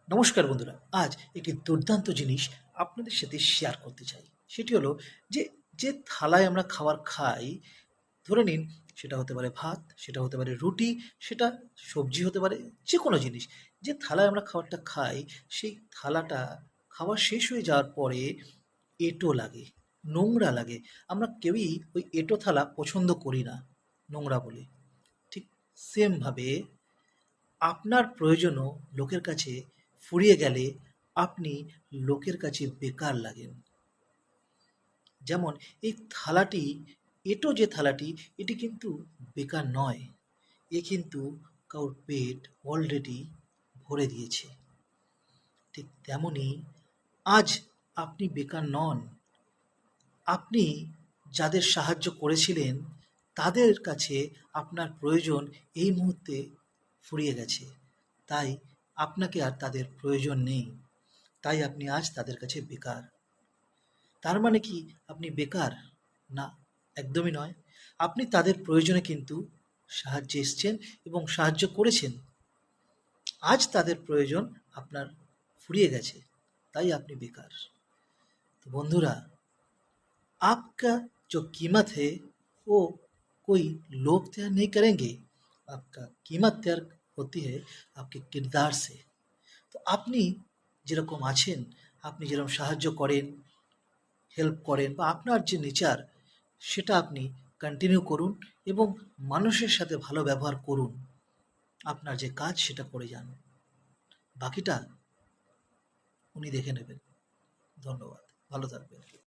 নমস্কার বন্ধুরা, আজ একটি দুর্দান্ত জিনিস আপনাদের সাথে শেয়ার করতে চাই। সেটি হলো যে, যে থালায় আমরা খাবার খাই, ধরে নিন সেটা হতে পারে ভাত, সেটা হতে পারে রুটি, সেটা সবজি হতে পারে, যেকোনো জিনিস। যে থালায় আমরা খাবারটা খাই, সেই থালাটা খাওয়া শেষ হয়ে যাওয়ার পরে এঁটো লাগে, নোংরা লাগে। আমরা কেউই ওই এঁটো থালা পছন্দ করি না, নোংরা বলে। ঠিক সেমভাবে আপনার প্রয়োজনও লোকের কাছে ফুরিয়ে গেলে আপনি লোকের কাছে বেকার লাগেন। যেমন এই থালাটি, এঁটো যে থালাটি, এটি কিন্তু বেকার নয়। এ কিন্তু কারোর পেট অলরেডি ভরে দিয়েছে। ঠিক তেমনই আজ আপনি বেকার নন। আপনি যাদের সাহায্য করেছিলেন তাদের কাছে আপনার প্রয়োজন এই মুহূর্তে ফুরিয়ে গেছে। তাই আপনাকে আর তাদের প্রয়োজন নেই। তাই আপনি আজ তাদের কাছে বেকার। তার মানে কি আপনি বেকার? না, একদমই নয়। আপনি তাদের প্রয়োজনে কিন্তু সাহায্যে এসছেন এবং সাহায্য করেছেন। আজ তাদের প্রয়োজন আপনার ফুরিয়ে গেছে, তাই আপনি বেকার। তো বন্ধুরা, आपका जो कीमत है वो कोई लोग तय नहीं करेंगे। आपका कीमत तय होती है आपके किरदार से। তো আপনি যেরকম আছেন, আপনি যেরকম সাহায্য করেন, হেল্প করেন, বা আপনার যে নেচার সেটা আপনি কন্টিনিউ করুন এবং মানুষের সাথে ভালো ব্যবহার করুন। আপনার যে কাজ সেটা করে যান, বাকিটা উনি দেখে নেবেন। ধন্যবাদ, ভালো থাকবেন।